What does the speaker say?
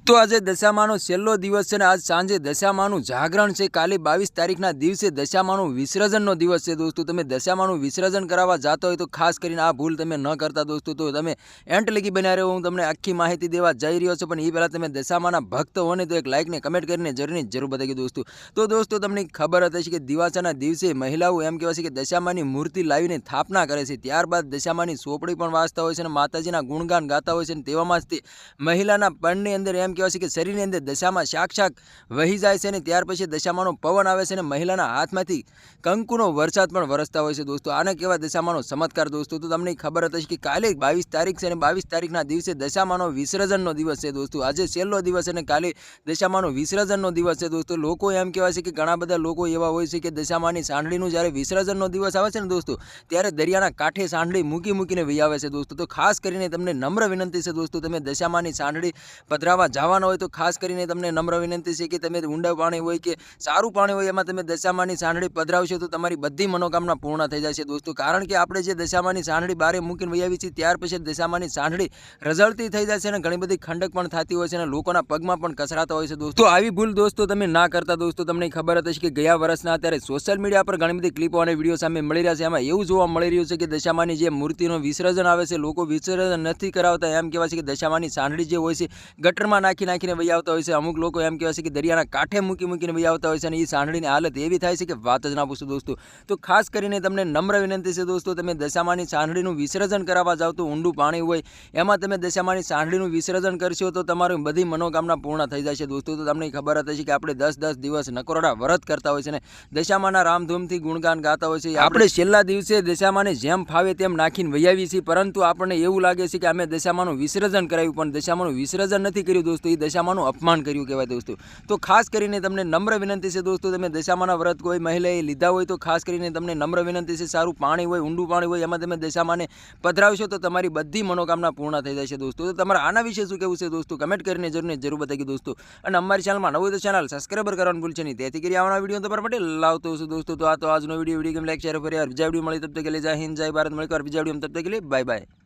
તો આજે દશામાનો છેલ્લો દિવસ છે ને આજ સાંજે દશામાનું જાગરણ છે। કાલે 22 તારીખના દિવસે દશામાનું વિસર્જનનો દિવસ છે દોસ્તો। તમે દશામાનું વિસર્જન કરાવવા જતા હોય તો ખાસ કરીને આ ભૂલ તમે ન કરતા દોસ્તો। તો તમે એન્ડ લગી બન્યા રહો, હું તમને આખી માહિતી દેવા જઈ રહ્યો છું। પણ એ પહેલાં તમે દશામાના ભક્ત હો ને તો એક લાઇક ને કમેન્ટ કરીને જરૂર બતાવી દોસ્તો। તો દોસ્તો તમને ખબર હતી કે દિવાસાના દિવસે મહિલાઓ એમ કહેવાય છે કે દશામાની મૂર્તિ લાવીને સ્થાપના કરે છે, ત્યારબાદ દશામાની સોપડી પણ વાંચતા હોય છે અને માતાજીના ગુણગાન ગાતા હોય છે। અને તેવામાં જ તે મહિલાના પણની અંદર એમ કહેવાય છે કે શરીરની અંદર દશામાં શાક વહી જાય છે, અને ત્યાર પછી દશામાનો પવન આવે છે અને મહિલાના હાથમાંથી કંકુનો વરસાદ પણ વરસતા હોય છે દોસ્તો। આને કહેવાય દશામાનો ચમત્કાર દોસ્તો। તો તમને ખબર હતી કે કાલે 22 તારીખ છે અને 22 તારીખના દિવસે દશામાનો વિસર્જનનો દિવસ છે દોસ્તો। આજે છેલ્લો દિવસ અને કાલે દશામાનો વિસર્જનનો દિવસ છે દોસ્તો। લોકો એમ કહેવાય છે કે ઘણા બધા લોકો એવા હોય છે કે દશામાની સાંઢળીનું જ્યારે વિસર્જનનો દિવસ આવે છે ને દોસ્તો, ત્યારે દરિયાના કાંઠે સાંઢળી મૂકીને વહી આવે છે દોસ્તો। તો ખાસ કરીને તમને નમ્ર વિનંતી છે દોસ્તો, તમે દશામાની સાંઢળી પધરાવા જવાના હોય તો ખાસ કરીને તમને નમ્ર વિનંતી છે કે તમે ઊંડા પાણી હોય કે સારું પાણી હોય એમાં તમે દશામાની સાંઢળી પધરાવશો તો તમારી બધી મનોકામના પૂર્ણ થઈ જશે દોસ્તો। કારણ કે આપણે જે દશામાની સાંઢળી બારે મૂકીને વહી આવી છે, ત્યાર પછી દશામાની સાંઢળી રઝળતી થઈ જશે અને ઘણી બધી ખંડક પણ થતી હોય છે અને લોકોના પગમાં પણ કસરાતા હોય છે દોસ્તો। આવી ભૂલ દોસ્તો તમે ના કરતા દોસ્તો। તમને ખબર હતી કે ગયા વર્ષના અત્યારે સોશિયલ મીડિયા પર ઘણી બધી ક્લિપો અને વિડીયો સામે મળી રહ્યા છે, એમાં એવું જોવા મળી રહ્યું છે કે દશામાની જે મૂર્તિનો વિસર્જન આવે છે, લોકો વિસર્જન નથી કરાવતા, એમ કહેવાય છે કે દશામાની સાંઢળી જે હોય છે ગટરમાં નાખીને વહી આવતા હોય છે। અમુક લોકો એમ કહેવાય છે કે દરિયાના કાંઠે મૂકીને વહી આવતા હોય છે અને એ સાંઢળીની હાલત એવી થાય છે કે વાત જ ના પૂછો દોસ્તો। તો ખાસ કરીને તમને નમ્ર વિનંતી છે દોસ્તો, તમે દશામાની સાંઢળીનું વિસર્જન કરાવવા જાવ તો ઊંડું પાણી હોય એમાં તમે દશામાની સાંઢળીનું વિસર્જન કરશો તો તમારી બધી મનોકામના પૂર્ણ થઈ જશે દોસ્તો। તો તમને ખબર હતી કે આપણે 10 દિવસ નકોરડા વ્રત કરતા હોય છે ને દશામાના રામધૂમથી ગુણગાન ગાતા હોય છે। આપણે છેલ્લા દિવસે દશામાને જેમ ફાવે તેમ નાખીને વહી આવીએ છીએ, પરંતુ આપણને એવું લાગે છે કે અમે દશામાનું વિસર્જન કરાવ્યું, પણ દશામાનું વિસર્જન નથી કર્યું દોસ્તો, એ દશામાનું અપમાન કર્યું કહેવાય દોસ્તો। તો ખાસ કરીને તમને નમ્ર વિનંતી છે દોસ્તો, તમે દશામાના વ્રત કોઈ મહિલાએ લીધા હોય તો ખાસ કરીને તમને નમ્ર વિનંતી છે, સારું પાણી હોય ઊંડું પાણી હોય એમાં તમે દશામાને પધરાવશો તો તમારી બધી મનોકામના પૂર્ણ થઈ જશે દોસ્તો। તો તમારે આના વિશે શું કહેવું છે દોસ્તો, કમેન્ટ કરીને જરૂર બતાવી દોસ્તો। અને અમારી ચેનલમાં નવું તો ચેનલ સબસ્ક્રાઈબર કરવાનું ભૂલશે નહીં, તેથી કરી આવવાના વિડીયો તમારા માટે લાવતો છું દોસ્તો। તો આ તો આજનો વિડીયો ગેમ લાઈક શેર ફરી બીજા વિડીયો મળી તબ તક કે લે જય હિન્દ જય ભારત, મળી બીજા વિડીયો તબ તક કે લે બાય બાય।